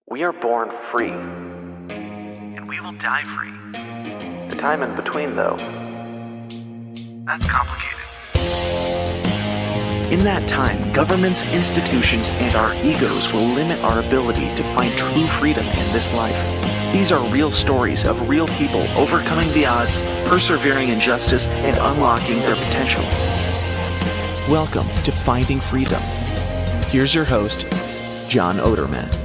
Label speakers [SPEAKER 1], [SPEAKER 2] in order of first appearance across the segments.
[SPEAKER 1] We are born free, and we will die free. The time in between, though, that's complicated. In that time, governments, institutions, and our egos will limit our ability to find true freedom in this life. These are real stories of real people overcoming the odds, persevering in justice, and unlocking their potential. Welcome to Finding Freedom. Here's your host, John Oderman.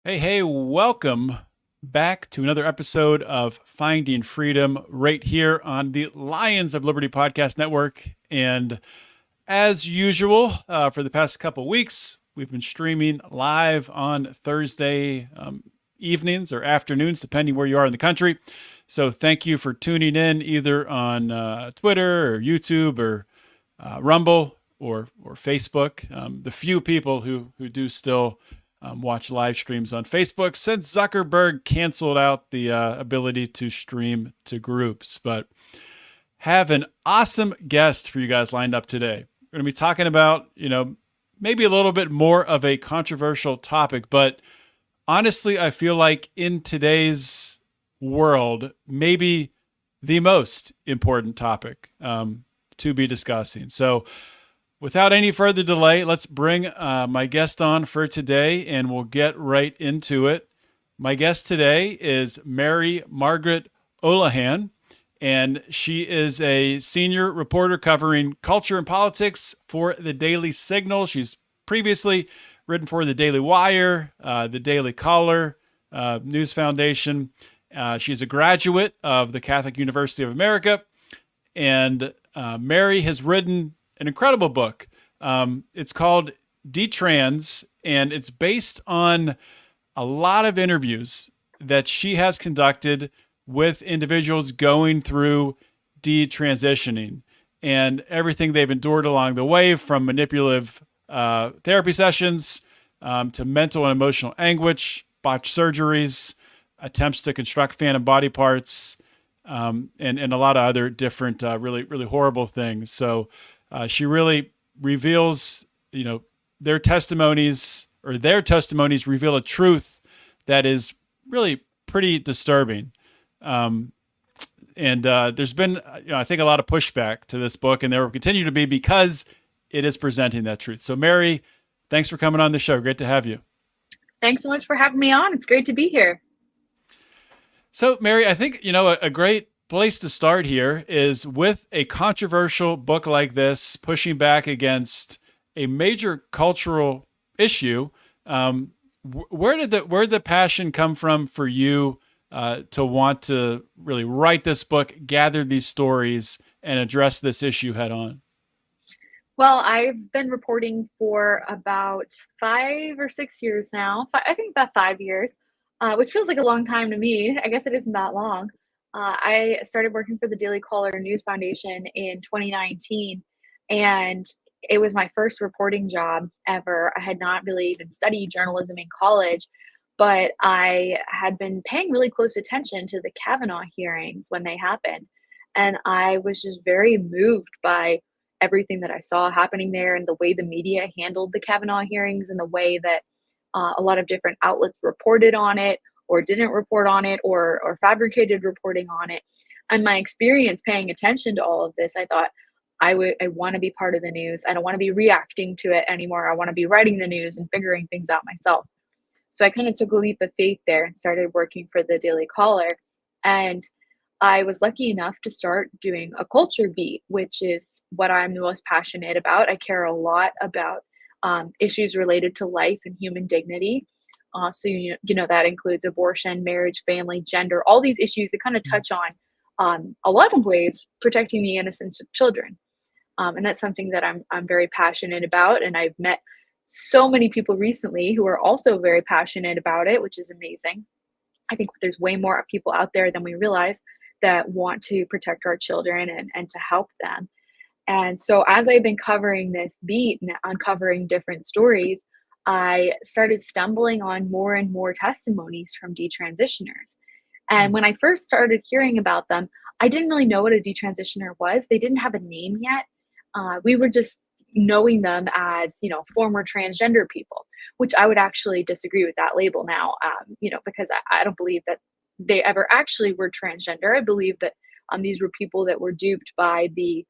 [SPEAKER 2] Hey, welcome back to another episode of Finding Freedom right here on the Lions of Liberty Podcast Network. And as usual, for the past couple weeks, we've been streaming live on Thursday evenings or afternoons, depending where you are in the country. So thank you for tuning in either on Twitter or YouTube or Rumble or Facebook. The few people who do still watch live streams on Facebook since Zuckerberg canceled out the ability to stream to groups. But have an awesome guest for you guys lined up today. We're going to be talking about, maybe a little bit more of a controversial topic, but honestly, I feel like in today's world, maybe the most important topic to be discussing. So without any further delay, let's bring my guest on for today, and we'll get right into it. My guest today is Margaret Olohan, and she is a senior reporter covering culture and politics for the Daily Signal. She's previously written for the Daily Wire, the Daily Caller, News Foundation. She's a graduate of the Catholic University of America, and Mary has written an incredible book. It's called Detrans, and it's based on a lot of interviews that she has conducted with individuals going through detransitioning and everything they've endured along the way, from manipulative therapy sessions to mental and emotional anguish, botched surgeries, attempts to construct phantom body parts, and a lot of other different really horrible things. So she really reveals, their testimonies reveal a truth that is really pretty disturbing. And there's been, I think, a lot of pushback to this book, and there will continue to be because it is presenting that truth. So Mary, thanks for coming on the show. Great to have you.
[SPEAKER 3] Thanks so much for having me on. It's great to be here.
[SPEAKER 2] So Mary, I think, a great place to start here is with a controversial book like this, pushing back against a major cultural issue. Where did the passion come from for you to want to really write this book, gather these stories, and address this issue head on?
[SPEAKER 3] Well, I've been reporting for about 5 or 6 years now. I think about 5 years, which feels like a long time to me. I guess it isn't that long. I started working for the Daily Caller News Foundation in 2019, and it was my first reporting job ever. I had not really even studied journalism in college, but I had been paying really close attention to the Kavanaugh hearings when they happened. And I was just very moved by everything that I saw happening there and the way the media handled the Kavanaugh hearings and the way that a lot of different outlets reported on it or didn't report on it or fabricated reporting on it. And my experience paying attention to all of this, I thought, I want to be part of the news. I don't want to be reacting to it anymore. I want to be writing the news and figuring things out myself. So I kind of took a leap of faith there and started working for the Daily Caller. And I was lucky enough to start doing a culture beat, which is what I'm the most passionate about. I care a lot about issues related to life and human dignity. So, that includes abortion, marriage, family, gender, all these issues that kind of touch on a lot of ways protecting the innocence of children. And that's something that I'm very passionate about. And I've met so many people recently who are also very passionate about it, which is amazing. I think there's way more people out there than we realize that want to protect our children and to help them. And so as I've been covering this beat and uncovering different stories, I started stumbling on more and more testimonies from detransitioners. And when I first started hearing about them, I didn't really know what a detransitioner was. They didn't have a name yet. We were just knowing them as, former transgender people, which I would actually disagree with that label now, because I don't believe that they ever actually were transgender. I believe that these were people that were duped by the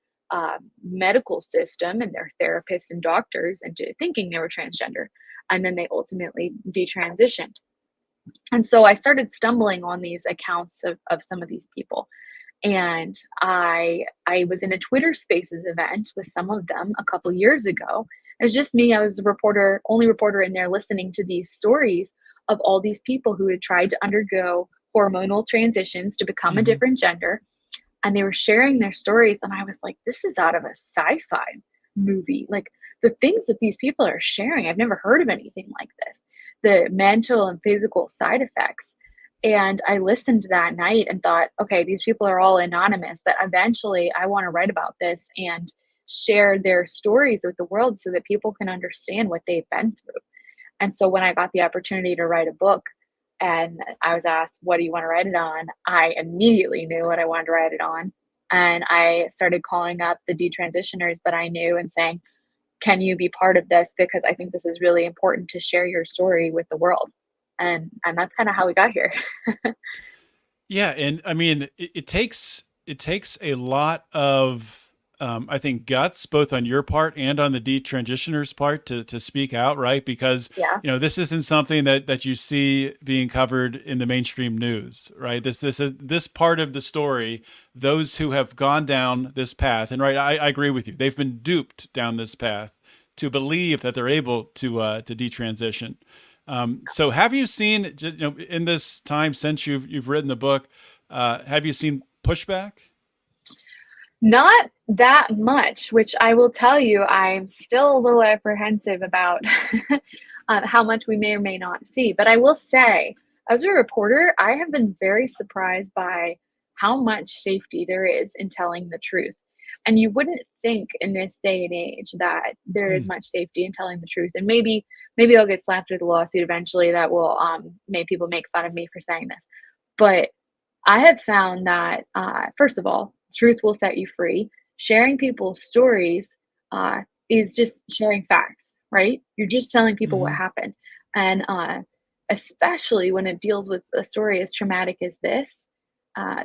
[SPEAKER 3] medical system and their therapists and doctors into thinking they were transgender. And then they ultimately detransitioned. And so I started stumbling on these accounts of some of these people. And I was in a Twitter Spaces event with some of them a couple years ago. It was just me. I was the only reporter in there listening to these stories of all these people who had tried to undergo hormonal transitions to become a
[SPEAKER 2] Mm-hmm.
[SPEAKER 3] different gender. And they were sharing their stories. And I was like, this is out of a sci-fi movie. Like the things that these people are sharing, I've never heard of anything like this. The mental and physical side effects. And I listened that night and thought, okay, these people are all anonymous, but eventually I want to write about this and share their stories with the world so that people can understand what they've been through. And so when I got the opportunity to write a book and I was asked, what do you want to write it on? I immediately knew what I wanted to write it on. And I started calling up the detransitioners that I knew and saying, can you be part of this? Because I think this is really important to share your story with the world. And that's kind of how we got here.
[SPEAKER 2] Yeah, and I mean, it takes a lot of I think guts, both on your part and on the detransitioners' part, to speak out, right? Because
[SPEAKER 3] Yeah.
[SPEAKER 2] this isn't something that you see being covered in the mainstream news, right? This is this part of the story. Those who have gone down this path, and right, I agree with you. They've been duped down this path to believe that they're able to detransition. So have you seen, in this time since you've written the book, have you seen pushback?
[SPEAKER 3] Not that much, which I will tell you, I'm still a little apprehensive about how much we may or may not see. But I will say, as a reporter, I have been very surprised by how much safety there is in telling the truth. And you wouldn't think in this day and age that there is
[SPEAKER 2] Hmm.
[SPEAKER 3] much safety in telling the truth. And maybe I'll get slapped with a lawsuit eventually that will make people make fun of me for saying this. But I have found that, first of all, truth will set you free. Sharing people's stories is just sharing facts, right? You're just telling people what
[SPEAKER 2] Hmm.
[SPEAKER 3] happened. And especially when it deals with a story as traumatic as this,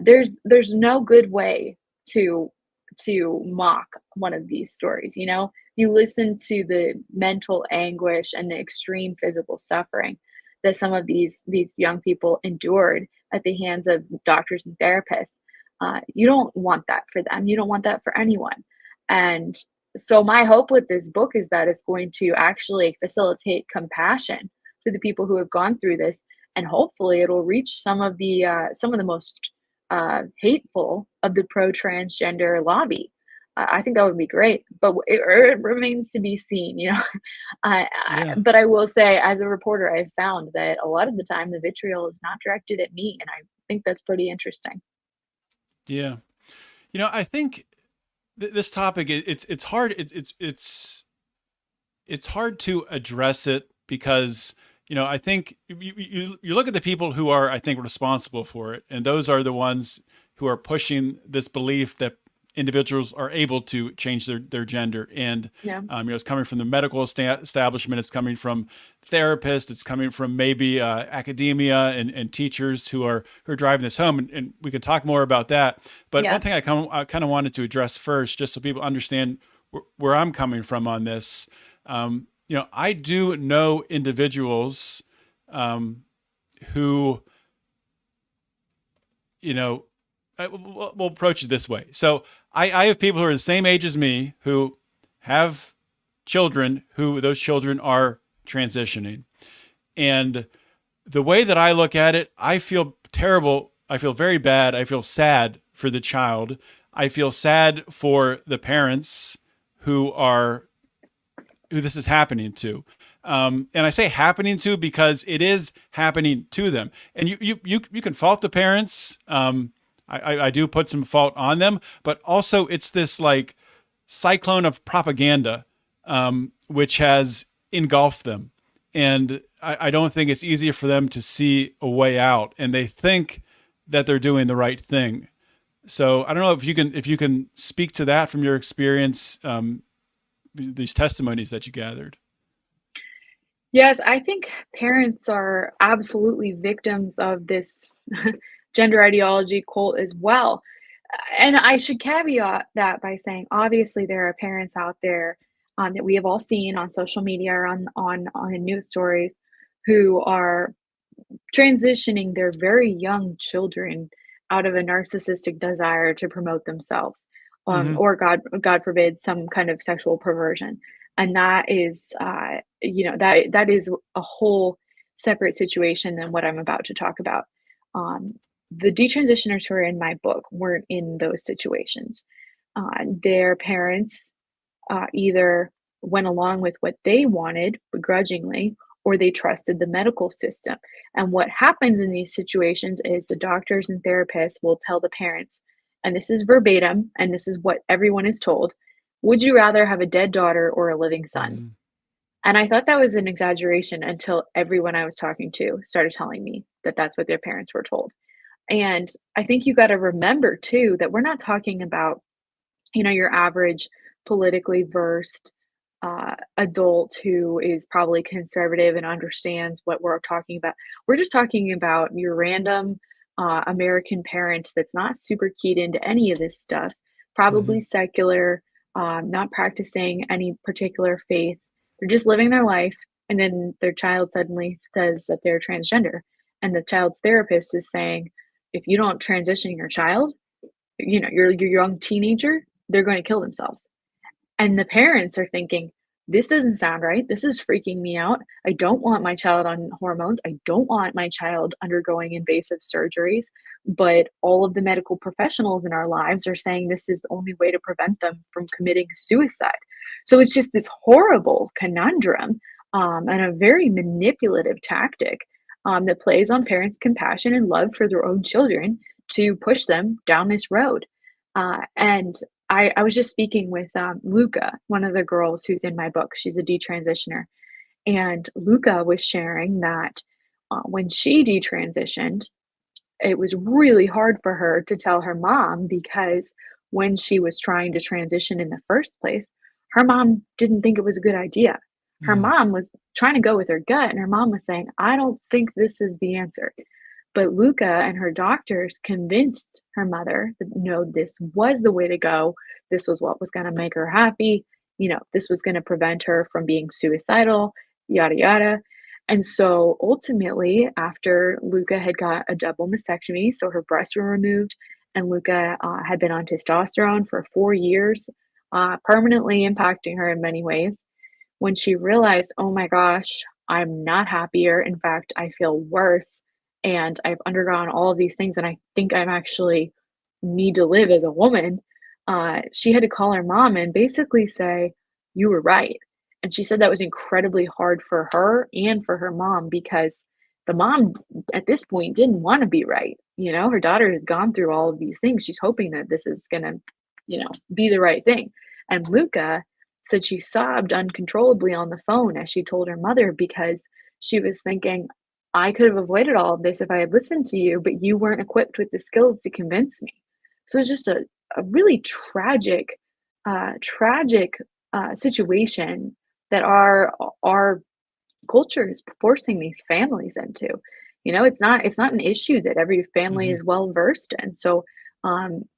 [SPEAKER 3] there's no good way to mock one of these stories. You listen to the mental anguish and the extreme physical suffering that some of these young people endured at the hands of doctors and therapists. You don't want that for them. You don't want that for anyone. And so my hope with this book is that it's going to actually facilitate compassion to the people who have gone through this, and hopefully it'll reach some of the most hateful of the pro transgender lobby. I think that would be great, but it remains to be seen.
[SPEAKER 2] Yeah,
[SPEAKER 3] But I will say, as a reporter, I've found that a lot of the time the vitriol is not directed at me, and I think that's pretty interesting.
[SPEAKER 2] yeah. I think this topic, it's hard. It's hard to address it because I think you look at the people who are, I think, responsible for it, and those are the ones who are pushing this belief that individuals are able to change their gender. And
[SPEAKER 3] Yeah.
[SPEAKER 2] it's coming from the medical establishment, it's coming from therapists, it's coming from maybe academia and teachers who are driving this home, and we can talk more about that. But
[SPEAKER 3] Yeah.
[SPEAKER 2] one thing I kind of wanted to address first, just so people understand where I'm coming from on this. I do know individuals who, we'll approach it this way. So I have people who are the same age as me who have children who those children are transitioning. And the way that I look at it, I feel terrible. I feel very bad. I feel sad for the child. I feel sad for the parents who this is happening to. And I say happening to because it is happening to them. And you can fault the parents. I do put some fault on them, but also it's this like cyclone of propaganda, which has engulfed them. And I don't think it's easy for them to see a way out. And they think that they're doing the right thing. So I don't know if you can speak to that from your experience, these testimonies that you gathered.
[SPEAKER 3] Yes, I think parents are absolutely victims of this gender ideology cult as well. And I should caveat that by saying, obviously, there are parents out there that we have all seen on social media or on news stories who are transitioning their very young children out of a narcissistic desire to promote themselves,
[SPEAKER 2] Hmm.
[SPEAKER 3] or God forbid, some kind of sexual perversion, and that is, that is a whole separate situation than what I'm about to talk about. Um, the detransitioners who are in my book weren't in those situations. Their parents either went along with what they wanted begrudgingly, or they trusted the medical system. And what happens in these situations is the doctors and therapists will tell the parents, and this is verbatim, and this is what everyone is told: would you rather have a dead daughter or a living son?
[SPEAKER 2] Hmm.
[SPEAKER 3] And I thought that was an exaggeration until everyone I was talking to started telling me that that's what their parents were told. And I think you got to remember too that we're not talking about, your average politically versed adult who is probably conservative and understands what we're talking about. We're just talking about your random American parent that's not super keyed into any of this stuff,
[SPEAKER 2] Hmm.
[SPEAKER 3] probably secular, not practicing any particular faith. They're just living their life, and then their child suddenly says that they're transgender, and the child's therapist is saying, if you don't transition your child, your young teenager, they're going to kill themselves. And the parents are thinking, this doesn't sound right. This is freaking me out. I don't want my child on hormones. I don't want my child undergoing invasive surgeries. But all of the medical professionals in our lives are saying this is the only way to prevent them from committing suicide. So it's just this horrible conundrum, and a very manipulative tactic, that plays on parents' compassion and love for their own children to push them down this road. And I was just speaking with Luca, one of the girls who's in my book. She's a detransitioner. And Luca was sharing that when she detransitioned, it was really hard for her to tell her mom because when she was trying to transition in the first place, her mom didn't think it was a good idea. Her
[SPEAKER 2] Hmm.
[SPEAKER 3] mom was trying to go with her gut, and her mom was saying, I don't think this is the answer. But Luca and her doctors convinced her mother that no, this was the way to go. This was what was going to make her happy. This was going to prevent her from being suicidal, yada, yada. And so ultimately, after Luca had got a double mastectomy, so her breasts were removed, and Luca had been on testosterone for 4 years, permanently impacting her in many ways. When she realized, oh my gosh, I'm not happier. In fact, I feel worse. And I've undergone all of these things, and I think I'm actually need to live as a woman. She had to call her mom and basically say, you were right. And she said that was incredibly hard for her and for her mom because the mom at this point didn't want to be right. Her daughter has gone through all of these things. She's hoping that this is going to, be the right thing. And Luca said she sobbed uncontrollably on the phone as she told her mother because she was thinking, I could have avoided all of this if I had listened to you, but you weren't equipped with the skills to convince me. So it's just a really tragic situation that our culture is forcing these families into. It's not an issue that every family
[SPEAKER 2] Hmm.
[SPEAKER 3] is well versed in. So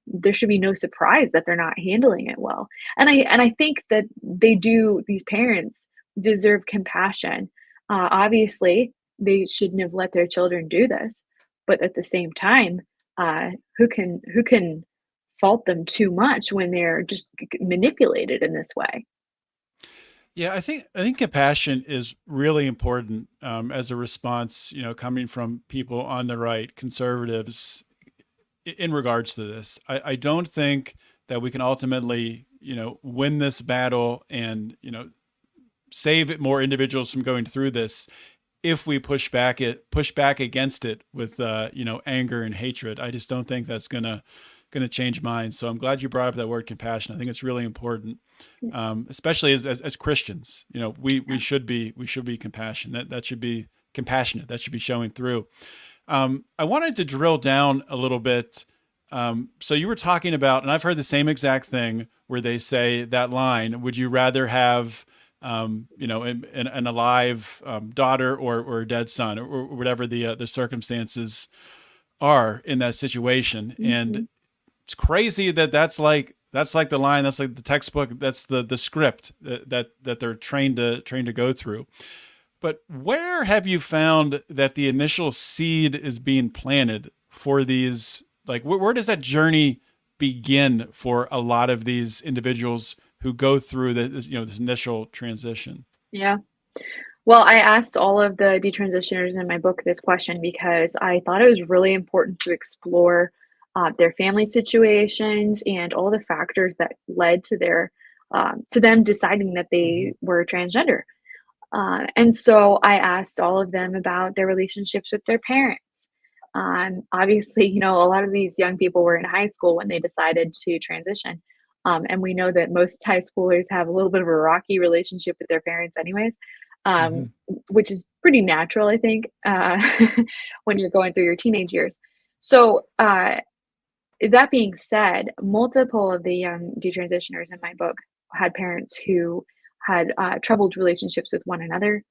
[SPEAKER 3] there should be no surprise that they're not handling it well. And I think that these parents deserve compassion. Obviously, they shouldn't have let their children do this, but at the same time, who can fault them too much when they're just manipulated in this way?
[SPEAKER 2] Yeah, I think compassion is really important, as a response, coming from people on the right, conservatives, in regards to this. I don't think that we can ultimately, win this battle and, save it more individuals from going through this if we push back against it with, anger and hatred. I just don't think that's gonna change minds. So I'm glad you brought up that word compassion. I think it's really important, especially as Christians. We should be compassionate. That should be compassionate. That should be showing through. I wanted to drill down a little bit So you were talking about, and I've heard the same exact thing where they say that line, would you rather have, an alive daughter or a dead son, or whatever the circumstances are in that situation. And
[SPEAKER 3] Mhm.
[SPEAKER 2] it's crazy that that's like the line, that's like the textbook, that's the script that they're trained to go through. But where have you found that the initial seed is being planted for these? Like, where does that journey begin for a lot of these individuals who go through this initial transition?
[SPEAKER 3] Yeah. Well, I asked all of the detransitioners in my book this question because I thought it was really important to explore their family situations and all the factors that led to their to them deciding that
[SPEAKER 2] Mhm.
[SPEAKER 3] they were transgender. And so I asked all of them about their relationships with their parents. Obviously, a lot of these young people were in high school when they decided to transition. And we know that most high schoolers have a little bit of a rocky relationship with their parents, anyways,
[SPEAKER 2] Hmm.
[SPEAKER 3] which is pretty natural, I think, when you're going through your teenage years. So, that being said, multiple of the young detransitioners in my book had parents who had troubled relationships with one another.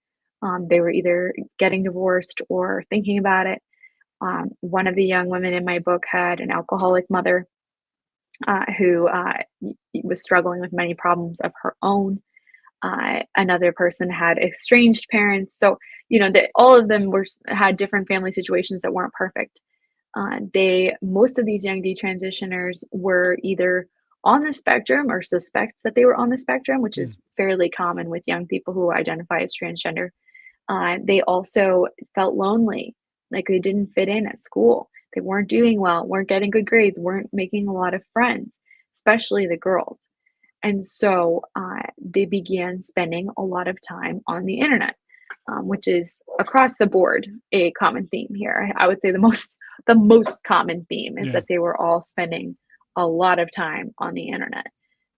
[SPEAKER 3] They were either getting divorced or thinking about it. One of the young women in my book had an alcoholic mother who was struggling with many problems of her own. Another person had estranged parents. So, that all of them had different family situations that weren't perfect. Most of these young detransitioners were either on the spectrum or suspect that they were on the spectrum, which is fairly common with young people who identify as transgender. They also felt lonely, like they didn't fit in at school. They weren't doing well, weren't getting good grades, weren't making a lot of friends, especially the girls. And so they began spending a lot of time on the internet, which is across the board a common theme here. I would say the most common theme is
[SPEAKER 2] Yeah.
[SPEAKER 3] that they were all spending a lot of time on the internet.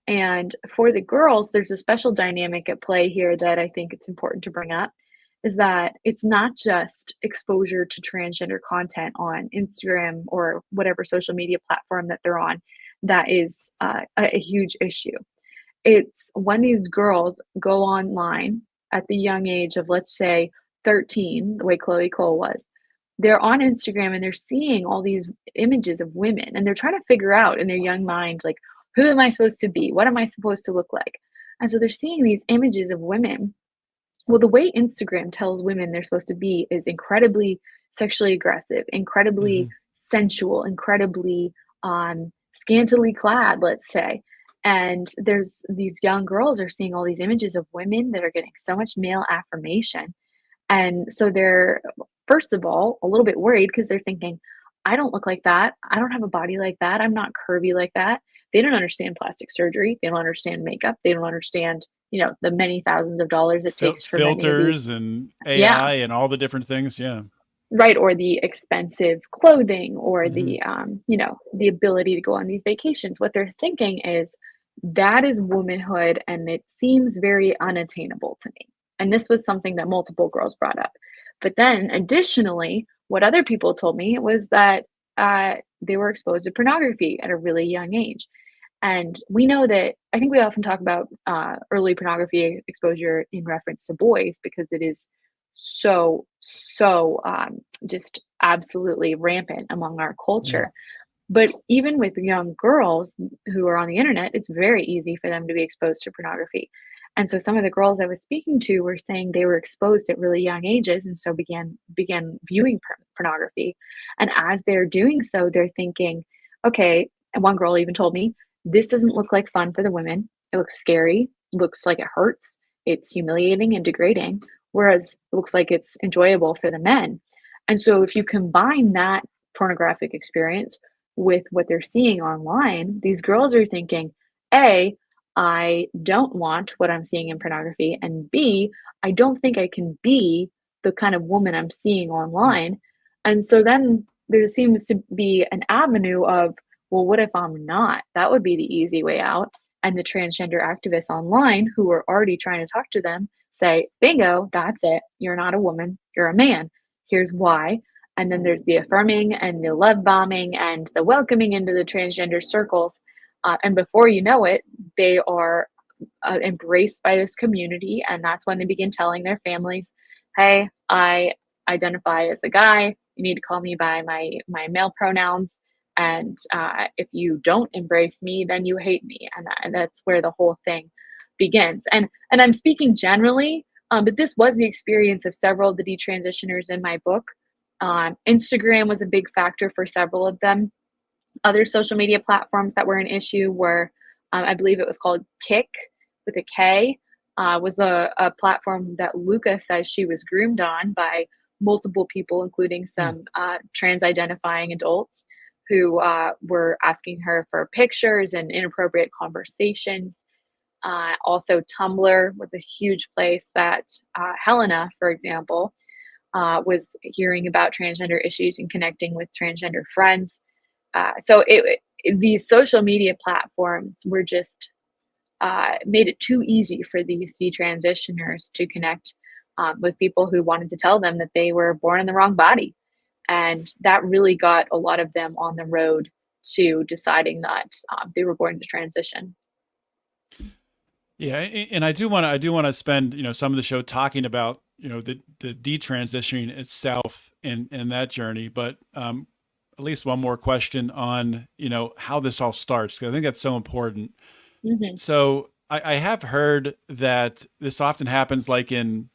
[SPEAKER 3] And for the girls, there's a special dynamic at play here that I think it's important to bring up is that it's not just exposure to transgender content on Instagram or whatever social media platform that they're on that is a huge issue. It's when these girls go online at the young age of, let's say, 13, the way Chloe Cole was. They're on Instagram and they're seeing all these images of women and they're trying to figure out in their young mind, like, who am I supposed to be? What am I supposed to look like? And so they're seeing these images of women. Well, the way Instagram tells women they're supposed to be is incredibly sexually aggressive, incredibly
[SPEAKER 2] Hmm.
[SPEAKER 3] sensual, incredibly scantily clad, let's say. And there's these young girls are seeing all these images of women that are getting so much male affirmation. And so they're, first of all, a little bit worried because they're thinking, I don't look like that. I don't have a body like that. I'm not curvy like that. They don't understand plastic surgery. They don't understand makeup. They don't understand, the many thousands of dollars it takes for many of these.
[SPEAKER 2] Filters and
[SPEAKER 3] Yeah,
[SPEAKER 2] AI and all the different things. Yeah.
[SPEAKER 3] right. Or the expensive clothing or
[SPEAKER 2] Hmm.
[SPEAKER 3] the ability to go on these vacations. What they're thinking is that is womanhood and it seems very unattainable to me. And this was something that multiple girls brought up. But then additionally, what other people told me was that they were exposed to pornography at a really young age. And we know that I think we often talk about early pornography exposure in reference to boys because it is so just absolutely rampant among our
[SPEAKER 2] Yeah.
[SPEAKER 3] culture. But even with young girls who are on the internet, it's very easy for them to be exposed to pornography. And so some of the girls I was speaking to were saying they were exposed at really young ages and so began viewing pornography. And as they're doing so, they're thinking, okay, and one girl even told me, this doesn't look like fun for the women. It looks scary, looks like it hurts, it's humiliating and degrading, whereas it looks like it's enjoyable for the men. And so if you combine that pornographic experience with what they're seeing online, these girls are thinking, A, I don't want what I'm seeing in pornography, and B, I don't think I can be the kind of woman I'm seeing online. And so then there seems to be an avenue of, well, what if I'm not? That would be the easy way out. And the transgender activists online who are already trying to talk to them say, bingo, that's it. You're not a woman, you're a man. Here's why. And then there's the affirming and the love bombing and the welcoming into the transgender circles. And before you know it, they are embraced by this community. And that's when they begin telling their families, hey, I identify as a guy. You need to call me by my male pronouns. And if you don't embrace me, then you hate me. And that's where the whole thing begins. And I'm speaking generally, but this was the experience of several of the detransitioners in my book. Instagram was a big factor for several of them. Other social media platforms that were an issue were, I believe it was called Kick with a K, was a platform that Luca says she was groomed on by multiple people, including some trans identifying adults who were asking her for pictures and inappropriate conversations. Also, Tumblr was a huge place that Helena, for example, was hearing about transgender issues and connecting with transgender friends. So these social media platforms were just made it too easy for these detransitioners to connect with people who wanted to tell them that they were born in the wrong body. And that really got a lot of them on the road to deciding that they were going to transition.
[SPEAKER 2] Yeah, and I do want to spend some of the show talking about the detransitioning itself and that journey, but at least one more question on how this all starts, because I think that's so important.
[SPEAKER 3] Mm-hmm.
[SPEAKER 2] So I have heard that this often happens like in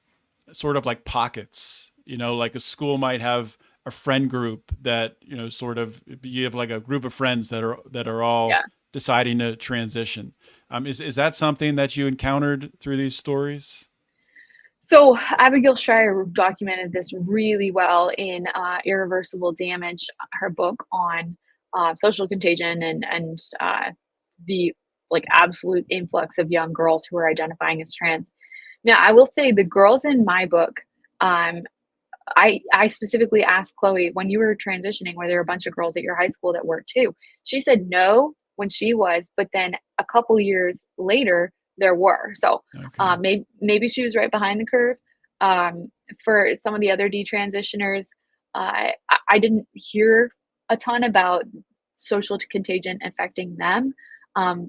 [SPEAKER 2] sort of like pockets, like a school might have a friend group that, sort of, you have like a group of friends that are all deciding to transition. Is that something that you encountered through these stories?
[SPEAKER 3] So Abigail Schreier documented this really well in Irreversible Damage, her book on social contagion and the like absolute influx of young girls who are identifying as trans. Now, I will say the girls in my book, I specifically asked Chloe, when you were transitioning, were there a bunch of girls at your high school that were too? She said no when she was, but then a couple years later, there were. So maybe she was right behind the curve. For some of the other detransitioners, I didn't hear a ton about social contagion affecting them.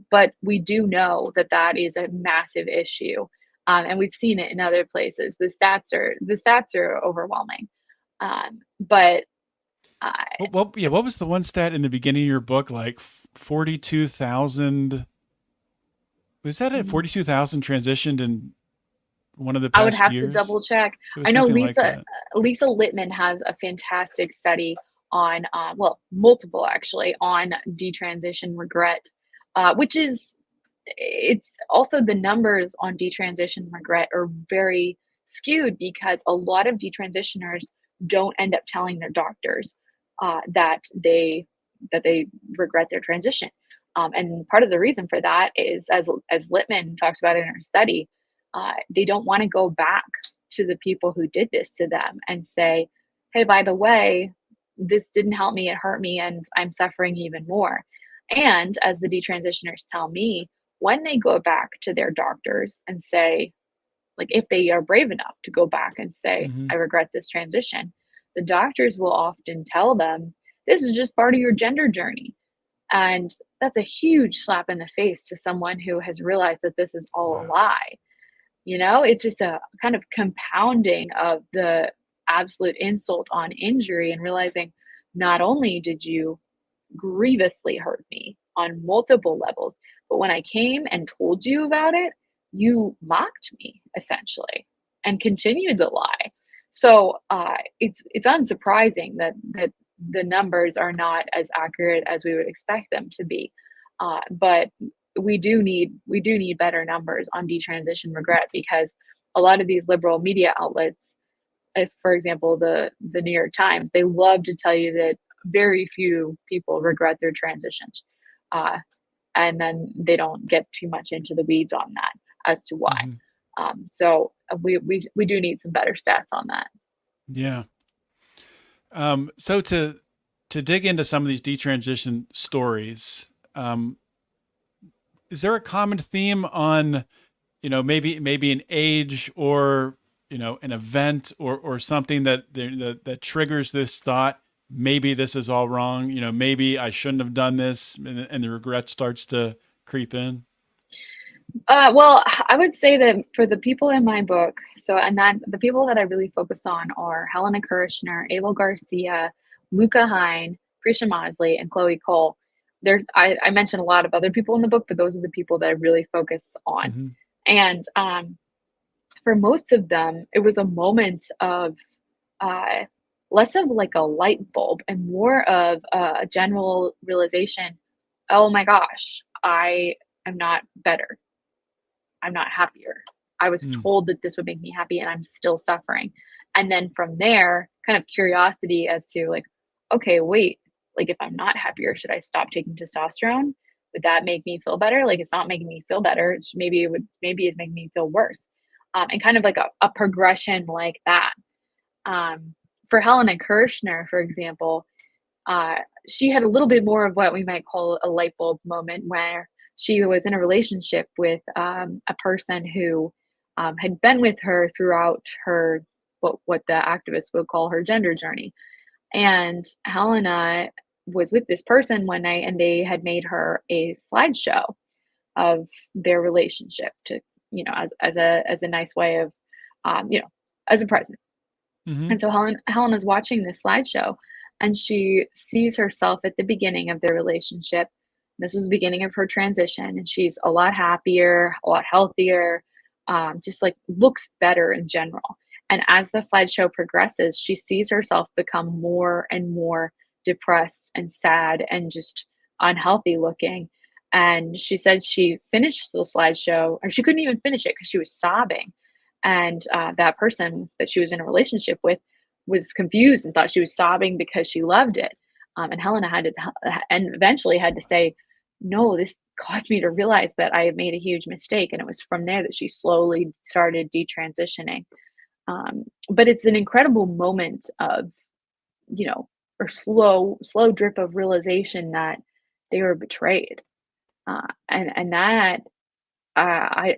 [SPEAKER 3] But we do know that that is a massive issue. And we've seen it in other places. The stats are overwhelming. But
[SPEAKER 2] what was the one stat in the beginning of your book? Like 42,000. Was that it? 42,000 transitioned in one of the
[SPEAKER 3] I would
[SPEAKER 2] past
[SPEAKER 3] have
[SPEAKER 2] years?
[SPEAKER 3] to double check.
[SPEAKER 2] It was
[SPEAKER 3] I know
[SPEAKER 2] something like that.
[SPEAKER 3] Lisa Littman has a fantastic study on, well, multiple actually, on detransition regret, which is, it's also the numbers on detransition regret are very skewed because a lot of detransitioners don't end up telling their doctors that they regret their transition. And part of the reason for that is, as Littman talks about in her study, they don't want to go back to the people who did this to them and say, hey, by the way, this didn't help me, it hurt me, and I'm suffering even more. And as the detransitioners tell me, when they go back to their doctors and say, like, if they are brave enough to go back and say,
[SPEAKER 2] Mm-hmm.
[SPEAKER 3] I regret this transition, the doctors will often tell them, this is just part of your gender journey. And that's a huge slap in the face to someone who has realized that this is all a lie. It's just a kind of compounding of the absolute insult on injury and realizing not only did you grievously hurt me on multiple levels, but when I came and told you about it, you mocked me essentially and continued the lie. So it's unsurprising that the numbers are not as accurate as we would expect them to be. But we do need better numbers on detransition regret, because a lot of these liberal media outlets, if for example the New York Times, they love to tell you that very few people regret their transitions, and then they don't get too much into the weeds on that as to why. So we do need some better stats on that.
[SPEAKER 2] Yeah. So to dig into some of these detransition stories, is there a common theme on, maybe an age or an event or something that triggers this thought, maybe this is all wrong, maybe I shouldn't have done this, and the regret starts to creep in?
[SPEAKER 3] Well, I would say that for the people in my book, so and that the people that I really focused on are Helena Kirshner, Abel Garcia, Luca Hine, Prisha Mosley, and Chloe Cole. I mentioned a lot of other people in the book, but those are the people that I really focus on.
[SPEAKER 2] Mm-hmm.
[SPEAKER 3] And for most of them, it was a moment of uh, less of like a light bulb and more of a general realization. Oh my gosh, I am not better. I'm not happier. I was
[SPEAKER 2] Mm.
[SPEAKER 3] told that this would make me happy and I'm still suffering. And then from there, kind of curiosity as to like, okay, wait, like if I'm not happier, should I stop taking testosterone? Would that make me feel better? Like it's not making me feel better. Maybe it's making me feel worse. And kind of like a progression like that. For Helena Kirshner, for example, uh, she had a little bit more of what we might call a light bulb moment where she was in a relationship with a person who had been with her throughout her what the activists would call her gender journey. And Helena was with this person one night, and they had made her a slideshow of their relationship to as a nice way of as a present.
[SPEAKER 2] Mm-hmm.
[SPEAKER 3] And so Helena's watching this slideshow and she sees herself at the beginning of their relationship. This was the beginning of her transition, and she's a lot happier, a lot healthier, just like looks better in general. And as the slideshow progresses, she sees herself become more and more depressed and sad and just unhealthy looking. And she said she finished the slideshow, or she couldn't even finish it because she was sobbing. And that person that she was in a relationship with was confused and thought she was sobbing because she loved it. And Helena and eventually had to say, no, this caused me to realize that I had made a huge mistake. And it was from there that she slowly started detransitioning. But it's an incredible moment of, or slow drip of realization that they were betrayed. And that I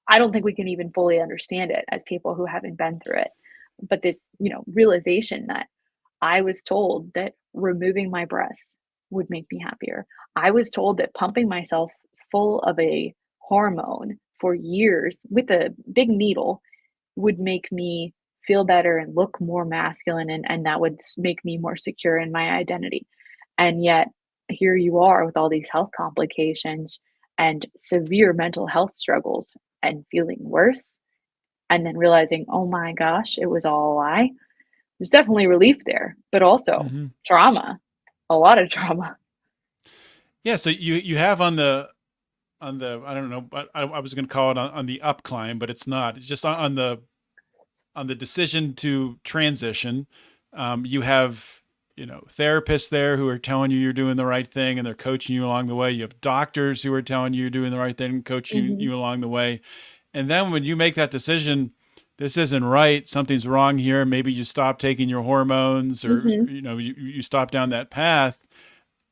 [SPEAKER 3] I don't think we can even fully understand it as people who haven't been through it. But this, realization that I was told that removing my breasts would make me happier. I was told that pumping myself full of a hormone for years with a big needle would make me feel better and look more masculine, and that would make me more secure in my identity. And yet, here you are with all these health complications and severe mental health struggles and feeling worse. And then realizing, oh my gosh, it was all a lie. There's definitely relief there, but also
[SPEAKER 2] Mm-hmm.
[SPEAKER 3] trauma, a lot of trauma.
[SPEAKER 2] Yeah. So you have on the I don't know, but I was going to call it on the up climb, but it's not. It's just on the decision to transition. You have therapists there who are telling you you're doing the right thing and they're coaching you along the way. You have doctors who are telling you you're doing the right thing and coaching
[SPEAKER 3] Hmm.
[SPEAKER 2] you along the way. And then when you make that decision, this isn't right, something's wrong here, maybe you stop taking your hormones, or
[SPEAKER 3] Hmm.
[SPEAKER 2] you stop down that path.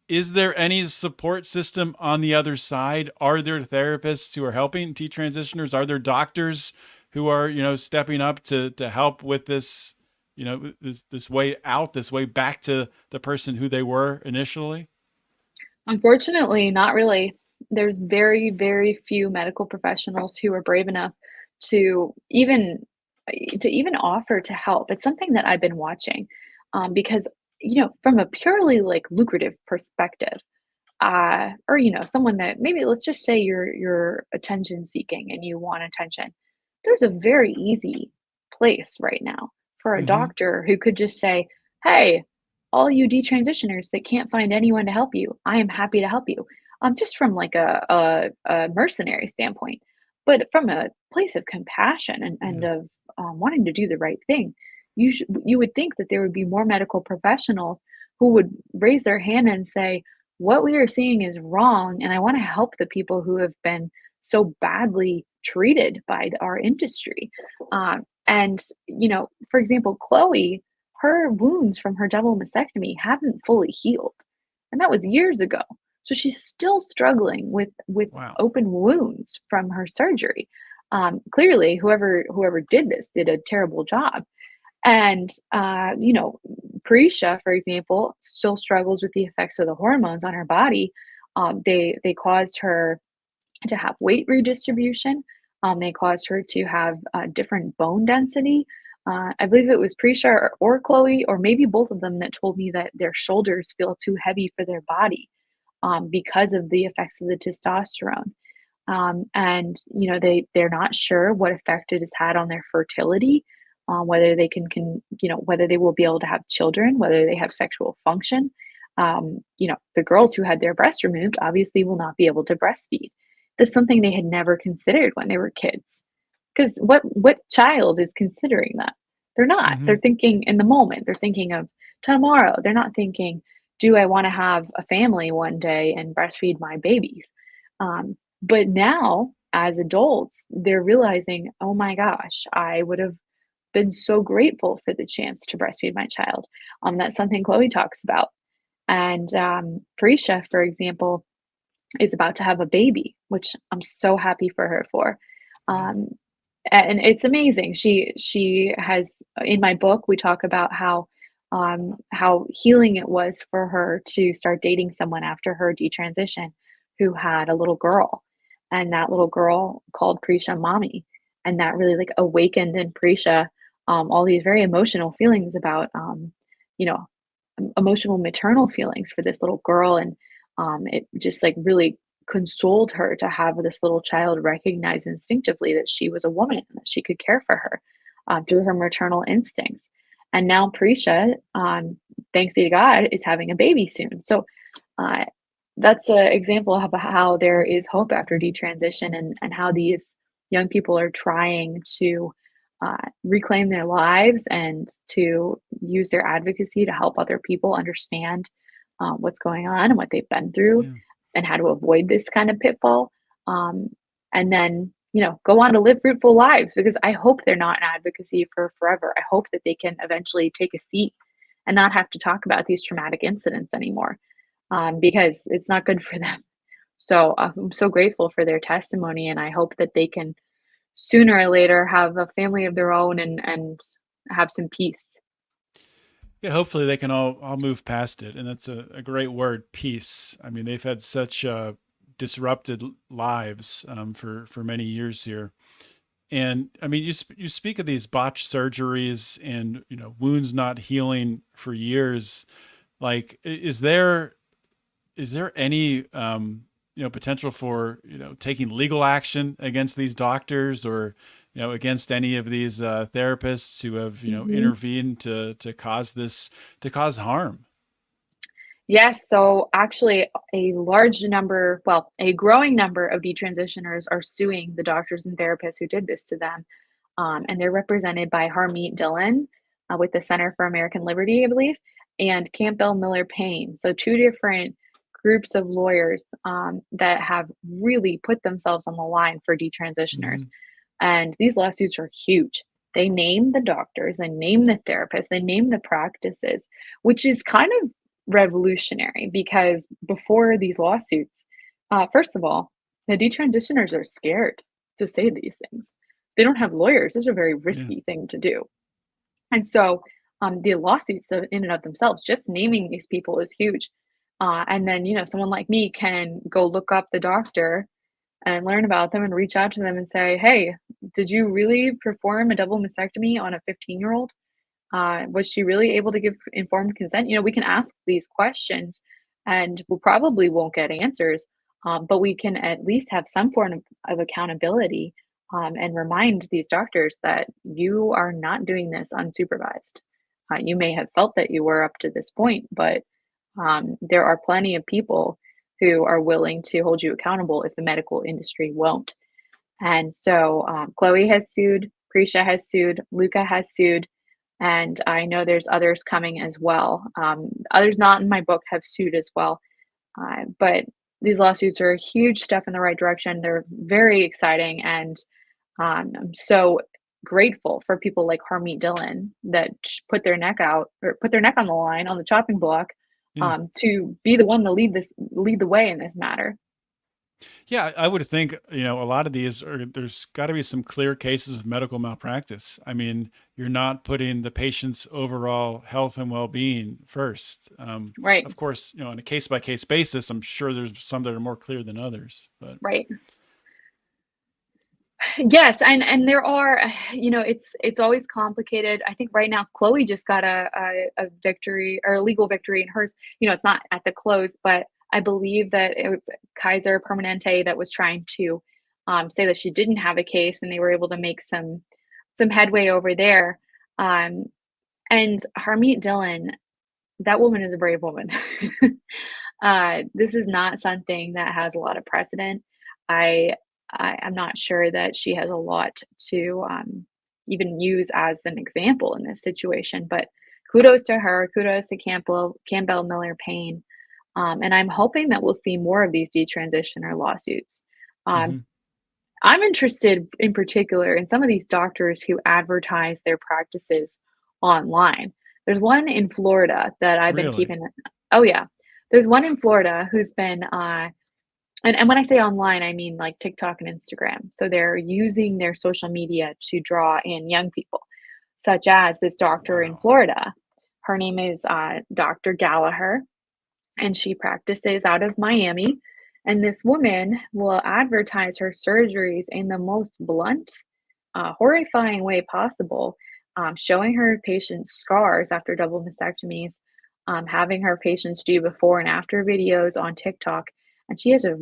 [SPEAKER 2] Is there any support system on the other side? Are there therapists who are helping transitioners? Are there doctors who are, stepping up to help with this, this way out, this way back to the person who they were initially?
[SPEAKER 3] Unfortunately, not really. There's very, very few medical professionals who are brave enough to even offer to help. It's something that I've been watching, because from a purely like lucrative perspective, or someone that maybe let's just say you're attention seeking and you want attention. There's a very easy place right now for a
[SPEAKER 2] Mm-hmm.
[SPEAKER 3] doctor who could just say, hey, all you detransitioners that can't find anyone to help you, I am happy to help you. Just from like a mercenary standpoint, but from a place of compassion and
[SPEAKER 2] Yeah.
[SPEAKER 3] of wanting to do the right thing. You would think that there would be more medical professionals who would raise their hand and say, what we are seeing is wrong, and I want to help the people who have been so badly treated by our industry. And for example, Chloe, her wounds from her double mastectomy haven't fully healed, and that was years ago. So she's still struggling with
[SPEAKER 2] Wow.
[SPEAKER 3] open wounds from her surgery. Clearly, whoever did this did a terrible job. And Parisha, for example, still struggles with the effects of the hormones on her body. They caused her to have weight redistribution. They caused her to have different bone density. I believe it was Prisha or Chloe, or maybe both of them, that told me that their shoulders feel too heavy for their body because of the effects of the testosterone. And they're not sure what effect it has had on their fertility, whether they whether they will be able to have children, whether they have sexual function. The girls who had their breasts removed obviously will not be able to breastfeed. That's something they had never considered when they were kids. Because what child is considering that? They're not.
[SPEAKER 2] Hmm.
[SPEAKER 3] They're thinking in the moment. They're thinking of tomorrow. They're not thinking, do I want to have a family one day and breastfeed my babies? But now, as adults, they're realizing, oh my gosh, I would have been so grateful for the chance to breastfeed my child. That's something Chloe talks about. And Parisha, for example, is about to have a baby, which I'm so happy for her for.
[SPEAKER 2] Yeah.
[SPEAKER 3] Um, and it's amazing. She has, in my book, we talk about how healing it was for her to start dating someone after her detransition who had a little girl, and that little girl called Prisha mommy, and that really like awakened in Prisha all these very emotional feelings about you know emotional maternal feelings for this little girl. And it just like really consoled her to have this little child recognize instinctively that she was a woman and that she could care for her through her maternal instincts. And now Prisha, thanks be to God, is having a baby soon. So uh, that's an example of how there is hope after detransition, and how these young people are trying to reclaim their lives and to use their advocacy to help other people understand what's going on and what they've been through
[SPEAKER 2] Yeah.
[SPEAKER 3] and how to avoid this kind of pitfall. Um, and then, go on to live fruitful lives, because I hope they're not in advocacy for forever. I hope that they can eventually take a seat and not have to talk about these traumatic incidents anymore, because it's not good for them. So I'm so grateful for their testimony, and I hope that they can sooner or later have a family of their own and have some peace.
[SPEAKER 2] Yeah, hopefully they can all move past it, and that's a great word, peace. I mean, they've had such disrupted lives for many years here, and I mean, you speak of these botched surgeries and wounds not healing for years. Like, is there any potential for taking legal action against these doctors, or against any of these therapists who have
[SPEAKER 3] Mhm.
[SPEAKER 2] intervened to cause harm?
[SPEAKER 3] Yes, so actually, a growing number of detransitioners are suing the doctors and therapists who did this to them. And they're represented by Harmeet Dillon with the Center for American Liberty, I believe, and Campbell Miller Payne. So, two different groups of lawyers that have really put themselves on the line for detransitioners.
[SPEAKER 2] Hmm.
[SPEAKER 3] And these lawsuits are huge. They name the doctors, they name the therapists, they name the practices, which is kind of revolutionary, because before these lawsuits, first of all, the detransitioners are scared to say these things. They don't have lawyers. This is a very
[SPEAKER 2] Yeah.
[SPEAKER 3] risky thing to do. And so the lawsuits in and of themselves, just naming these people is huge. And then, someone like me can go look up the doctor and learn about them and reach out to them and say, hey, did you really perform a double mastectomy on a 15-year-old? Was she really able to give informed consent? We can ask these questions, and we probably won't get answers, but we can at least have some form of accountability, and remind these doctors that you are not doing this unsupervised. You may have felt that you were up to this point, but there are plenty of people who are willing to hold you accountable if the medical industry won't. And so Chloe has sued, Prisha has sued, Luca has sued, and I know there's others coming as well. Others not in my book have sued as well. But these lawsuits are a huge step in the right direction. They're very exciting, and I'm so grateful for people like Harmeet Dillon that put their neck out, or put their neck on the line on the chopping block,
[SPEAKER 2] Yeah.
[SPEAKER 3] to be the one to lead the way in this matter.
[SPEAKER 2] Yeah, I would think, a lot of these there's got to be some clear cases of medical malpractice. I mean, you're not putting the patient's overall health and well-being first.
[SPEAKER 3] Right,
[SPEAKER 2] Of course, on a case by case basis, I'm sure there's some that are more clear than others, but
[SPEAKER 3] right. Yes, and there are, it's always complicated. I think right now Chloe just got a victory or a legal victory in hers. It's not at the close, but I believe that it was Kaiser Permanente that was trying to say that she didn't have a case, and they were able to make some headway over there. Um, and Harmeet Dillon, that woman is a brave woman. This is not something that has a lot of precedent. I I'm not sure that she has a lot to even use as an example in this situation. But kudos to her. Kudos to Campbell Miller Payne. And I'm hoping that we'll see more of these detransitioner lawsuits. Um,
[SPEAKER 2] mhm.
[SPEAKER 3] I'm interested in particular in some of these doctors who advertise their practices online. There's one in Florida that I've been
[SPEAKER 2] Really?
[SPEAKER 3] keeping. Oh yeah, there's one in Florida who's been, and when I say online, I mean like TikTok and Instagram. So they're using their social media to draw in young people, such as this doctor in
[SPEAKER 2] Wow.
[SPEAKER 3] Florida. Her name is Dr. Gallagher, and she practices out of Miami. And this woman will advertise her surgeries in the most blunt, horrifying way possible, showing her patients scars after double mastectomies, having her patients do before and after videos on TikTok. And she has a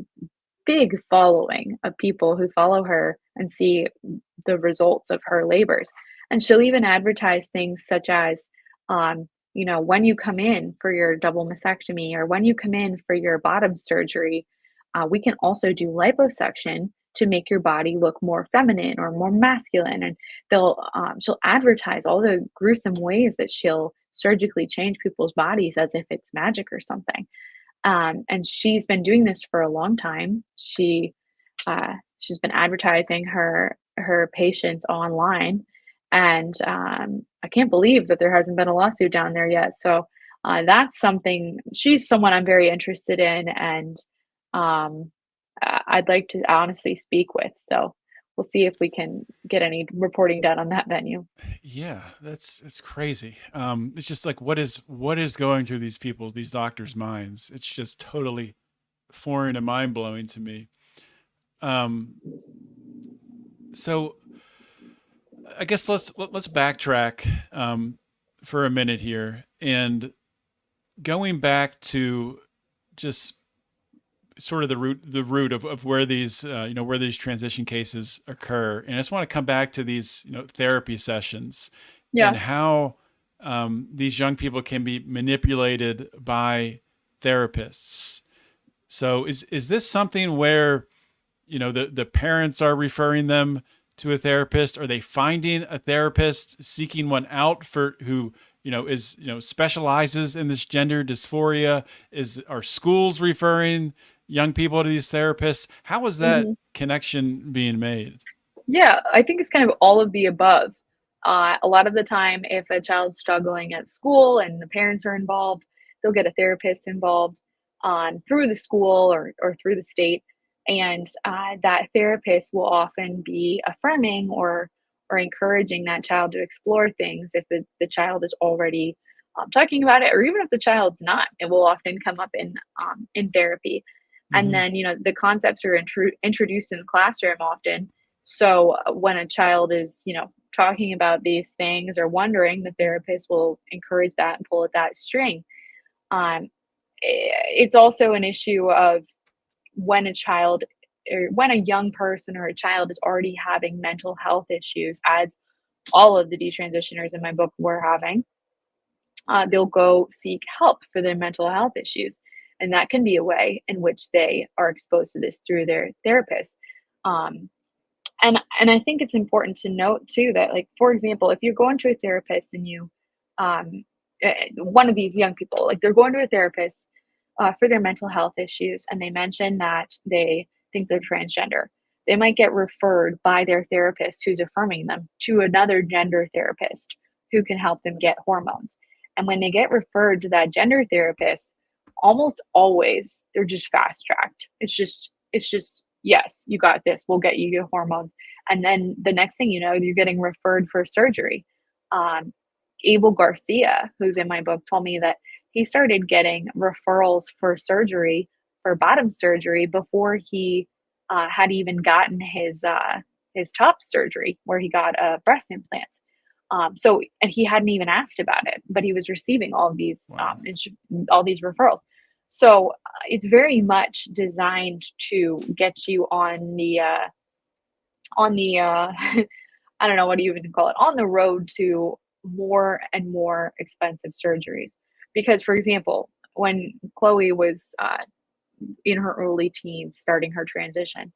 [SPEAKER 3] big following of people who follow her and see the results of her labors. And she'll even advertise things such as, when you come in for your double mastectomy or when you come in for your bottom surgery, we can also do liposuction to make your body look more feminine or more masculine. And she'll advertise all the gruesome ways that she'll surgically change people's bodies as if it's magic or something. And she's been doing this for a long time. She's been advertising her patients online, and I can't believe that there hasn't been a lawsuit down there yet. So that's something. She's someone I'm very interested in, and um, I'd like to honestly speak with. So we'll see if we can get any reporting done on that venue.
[SPEAKER 2] Yeah, it's crazy. It's just like what is going through these doctors' minds? It's just totally foreign and mind blowing to me. Um, so I guess let's backtrack for a minute here, and going back to just sort of the root of where these where these transition cases occur. And I just want to come back to these therapy sessions and
[SPEAKER 3] Yeah.
[SPEAKER 2] how these young people can be manipulated by therapists. So is this something where the parents are referring them to a therapist? Are they finding a therapist, seeking one out for who is specializes in this gender dysphoria? Are schools referring young people to these therapists? How is that
[SPEAKER 3] Mhm.
[SPEAKER 2] connection being made?
[SPEAKER 3] Yeah, I think it's kind of all of the above. A lot of the time, if a child's struggling at school and the parents are involved, they'll get a therapist involved through the school or through the state. And that therapist will often be affirming or encouraging that child to explore things if the child is already talking about it, or even if the child's not, it will often come up in therapy. And
[SPEAKER 2] Hmm.
[SPEAKER 3] then, the concepts are introduced in the classroom often, so when a child is, talking about these things or wondering, the therapist will encourage that and pull at that string. Um, it's also an issue of when a child or when a young person or a child is already having mental health issues, as all of the detransitioners in my book were having, they'll go seek help for their mental health issues. And that can be a way in which they are exposed to this through their therapist. Um, and I think it's important to note too that, like, for example, if you're going to a therapist and um, one of these young people, like, they're going to a therapist for their mental health issues, and they mention that they think they're transgender, they might get referred by their therapist who's affirming them to another gender therapist who can help them get hormones. And when they get referred to that gender therapist, almost always they're just fast tracked. It's just It's just, yes, you got this. We'll get you your hormones. And then the next thing you know, you're getting referred for surgery. Um, Abel Garcia, who's in my book, told me that he started getting referrals for surgery, for bottom surgery, before he had even gotten his top surgery, where he got breast implants. And he hadn't even asked about it, but he was receiving
[SPEAKER 2] Wow.
[SPEAKER 3] all these referrals. So it's very much designed to get you on the I don't know what do you even call it, on the road to more and more expensive surgeries. Because, for example, when Chloe was in her early teens, starting her transition,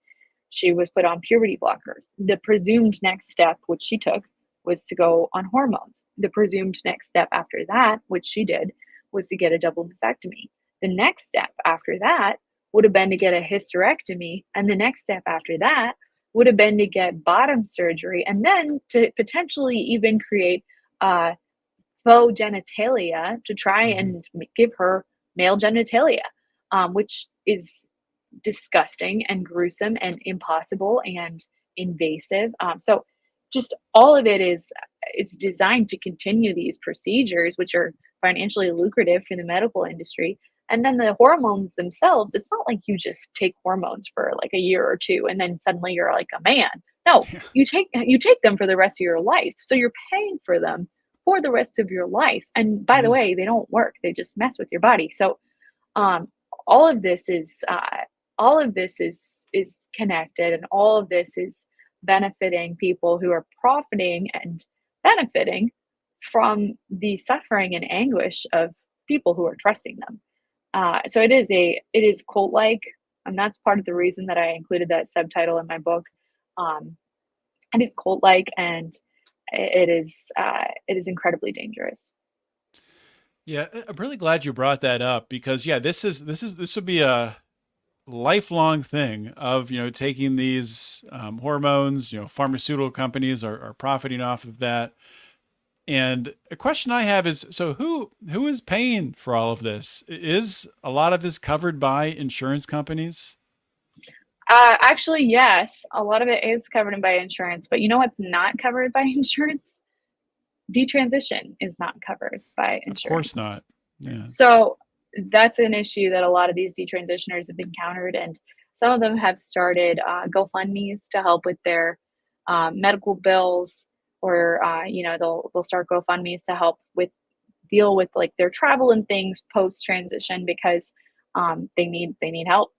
[SPEAKER 3] she was put on puberty blockers. The presumed next step, which she took, was to go on hormones. The presumed next step after that, which she did, was to get a double mastectomy. The next step after that would have been to get a hysterectomy. And the next step after that would have been to get bottom surgery, and then to potentially even create faux genitalia to try and give her male genitalia, which is disgusting and gruesome and impossible and invasive. So just all of it is, it's designed to continue these procedures, which are financially lucrative for the medical industry. And then the hormones themselves, it's not like you just take hormones for like a year or two and then suddenly you're like a man. No,
[SPEAKER 2] Yeah.
[SPEAKER 3] you take them for the rest of your life. So you're paying for them for the rest of your life. And by the
[SPEAKER 2] Yeah.
[SPEAKER 3] way, they don't work. They just mess with your body. So um, all of this is is connected, and all of this is benefiting people who are profiting and benefiting from the suffering and anguish of people who are trusting them. So it is cult like, and that's part of the reason that I included that subtitle in my book. Um, it is cult like, and it is incredibly dangerous.
[SPEAKER 2] Yeah, I'm really glad you brought that up because yeah, this would be a lifelong thing of, taking these hormones. Pharmaceutical companies are profiting off of that. And a question I have is, so who is paying for all of this? Is a lot of this covered by insurance companies?
[SPEAKER 3] Actually, yes, a lot of it is covered by insurance, but you know what's not covered by insurance? Detransition is not covered by
[SPEAKER 2] Of course
[SPEAKER 3] insurance.
[SPEAKER 2] not. Yeah.
[SPEAKER 3] So that's an issue that a lot of these detransitioners have encountered, and some of them have started GoFundMe's to help with their medical bills, or they'll start GoFundMe's to help with deal with like their travel and things post transition, because they need help.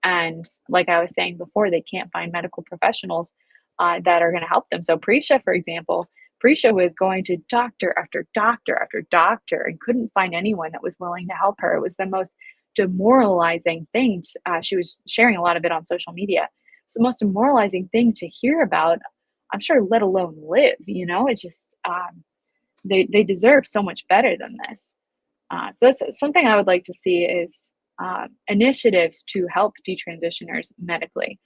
[SPEAKER 3] And like I was saying before, they can't find medical professionals that are going to help them. So Prisha, for example, Prisha was going to doctor after doctor after doctor and couldn't find anyone that was willing to help her. It was the most demoralizing thing. She was sharing a lot of it on social media. It's the most demoralizing thing to hear about, I'm sure, let alone live. It's just they deserve so much better than this. So that's something I would like to see, is initiatives to help detransitioners medically.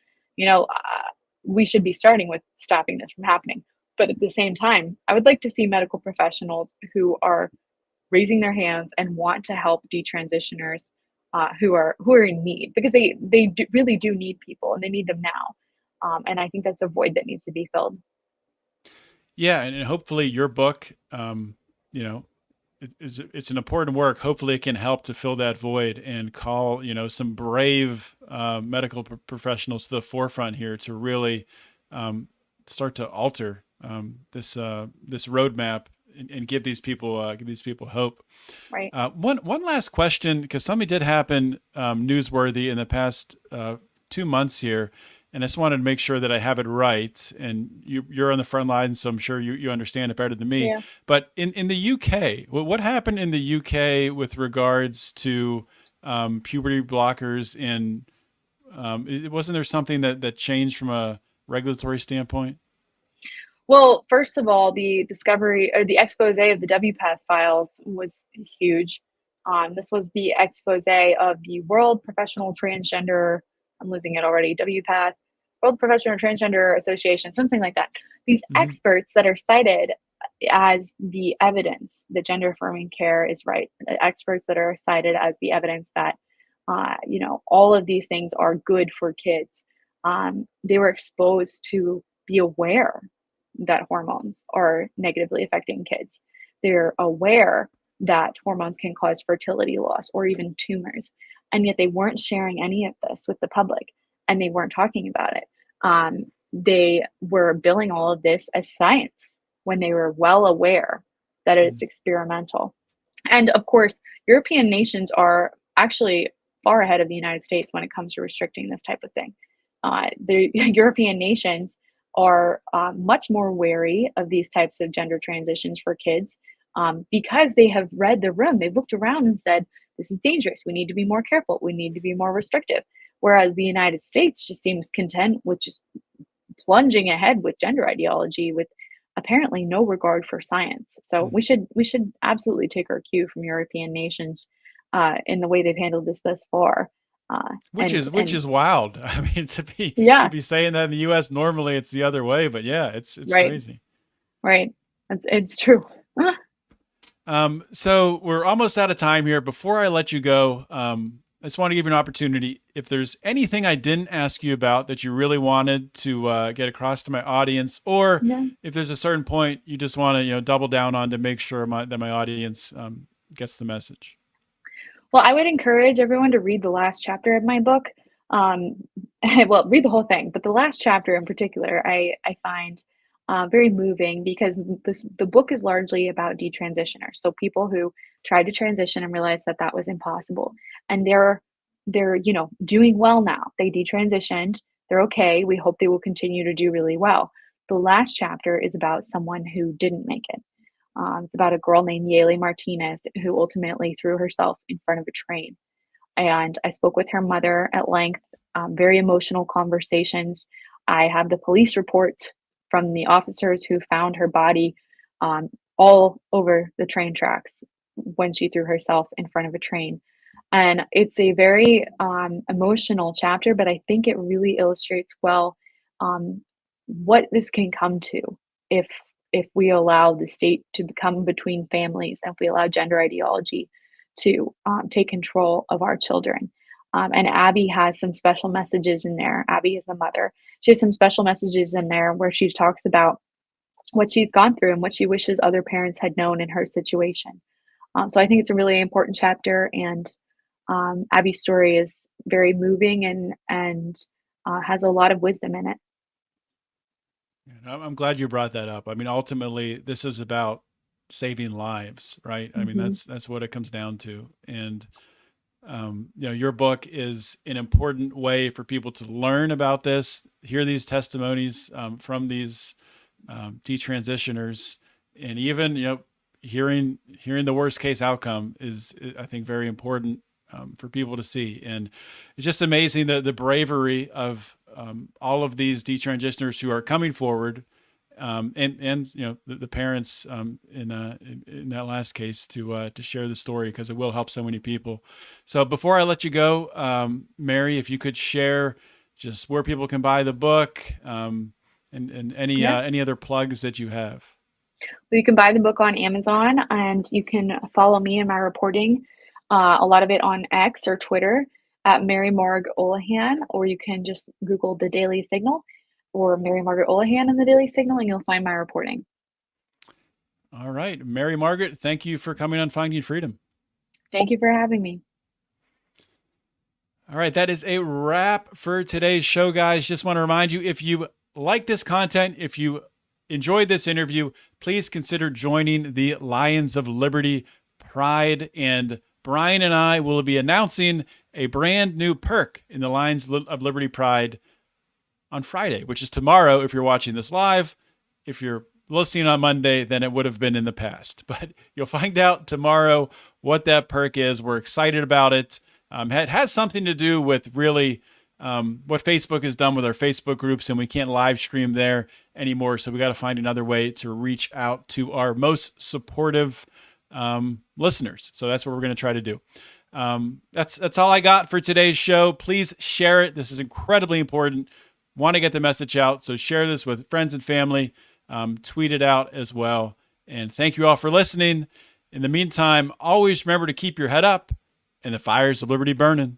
[SPEAKER 3] We should be starting with stopping this from happening. But at the same time, I would like to see medical professionals who are raising their hands and want to help detransitioners who are in need, because really do need people, and they need them now. And I think that's a void that needs to be filled.
[SPEAKER 2] Yeah, and hopefully your book, you know, it's an important work. Hopefully, it can help to fill that void and call, some brave medical professionals to the forefront here to really start to alter this roadmap and give these people hope.
[SPEAKER 3] Right.
[SPEAKER 2] One last question, because something did happen newsworthy in the past 2 months here, and I just wanted to make sure that I have it right. And you're on the front lines, so I'm sure you understand it better than me.
[SPEAKER 3] Yeah.
[SPEAKER 2] But in the UK, what happened in the UK with regards to puberty blockers? Wasn't there something that changed from a regulatory standpoint?
[SPEAKER 3] Well, first of all, the discovery, or the expose of the WPATH files, was huge. This was the expose of the World Professional Transgender, I'm losing it already, WPATH, World Professional Transgender Association, something like that. These
[SPEAKER 2] Hmm.
[SPEAKER 3] experts that are cited as the evidence that gender affirming care is right, the experts that are cited as the evidence that All of these things are good for kids. They were exposed to be aware that hormones are negatively affecting kids. They're aware that hormones can cause fertility loss or even tumors. And yet they weren't sharing any of this with the public, and they weren't talking about it. They were billing all of this as science when they were well aware that it's experimental. And of course, European nations are actually far ahead of the United States when it comes to restricting this type of thing. The European nations are much more wary of these types of gender transitions for kids, because they have read the room. They've looked around and said, this is dangerous. We need to be more careful. We need to be more restrictive. Whereas the United States just seems content with just plunging ahead with gender ideology with apparently no regard for science. So we should absolutely take our cue from European nations in the way they've handled this thus far.
[SPEAKER 2] Which is wild. I mean, to
[SPEAKER 3] Yeah,
[SPEAKER 2] be saying that in the U.S. normally it's the other way, but yeah, it's
[SPEAKER 3] right,
[SPEAKER 2] crazy.
[SPEAKER 3] right. It's true.
[SPEAKER 2] So we're almost out of time here. Before I let you go, I just want to give you an opportunity. If there's anything I didn't ask you about that you really wanted to get across to my audience, or
[SPEAKER 3] Yeah.
[SPEAKER 2] if there's a certain point you just want to, double down on to make sure that my audience gets the message.
[SPEAKER 3] Well, I would encourage everyone to read the last chapter of my book. Um, well, read the whole thing, but the last chapter in particular, I find very moving because the book is largely about detransitioners. So people who tried to transition and realized that that was impossible, and they're doing well now. They detransitioned. They're okay. We hope they will continue to do really well. The last chapter is about someone who didn't make it. It's about a girl named Yale Martinez who ultimately threw herself in front of a train. And I spoke with her mother at length, very emotional conversations. I have the police reports from the officers who found her body all over the train tracks when she threw herself in front of a train. And it's a very emotional chapter, but I think it really illustrates well um, what this can come to if if we allow the state to become between families, if we allow gender ideology to take control of our children. And Abby has some special messages in there. Abby is the mother. She has some special messages in there where she talks about what she's gone through and what she wishes other parents had known in her situation. So I think it's a really important chapter, and Abby's story is very moving and has a lot of wisdom in it.
[SPEAKER 2] I'm glad you brought that up. I mean, ultimately, this is about saving lives, right? I mean,
[SPEAKER 3] Hmm.
[SPEAKER 2] that's what it comes down to. And your book is an important way for people to learn about this, hear these testimonies from these detransitioners, and even hearing the worst case outcome is, I think, very important for people to see. And it's just amazing the bravery of all of these detransitioners who are coming forward, and the parents in that last case to share the story, because it will help so many people. So before I let you go, Mary, if you could share just where people can buy the book, and
[SPEAKER 3] Yeah.
[SPEAKER 2] any other plugs that you have.
[SPEAKER 3] Well, you can buy the book on Amazon, and you can follow me in my reporting, a lot of it on X or Twitter at Mary Marg Olohan, or you can just Google the Daily Signal or Mary Margaret Olohan in the Daily Signal, and you'll find my reporting.
[SPEAKER 2] All right, Mary Margaret, thank you for coming on Finding Freedom.
[SPEAKER 3] Thank you for having me.
[SPEAKER 2] All right, that is a wrap for today's show, guys. Just want to remind you, if you like this content, if you enjoyed this interview, please consider joining the Lions of Liberty Pride. And Brian and I will be announcing a brand new perk in the Lions of Liberty Pride on Friday, which is tomorrow if you're watching this live. If you're listening on Monday, then it would have been in the past. But you'll find out tomorrow what that perk is. We're excited about it. It has something to do with really what Facebook has done with our Facebook groups, and we can't live stream there anymore. So we got to find another way to reach out to our most supportive listeners. So that's what we're going to try to do. That's all I got for today's show. Please share it. This is incredibly important. Want to get the message out. So share this with friends and family. Tweet it out as well. And thank you all for listening. In the meantime, always remember to keep your head up and the fires of liberty burning.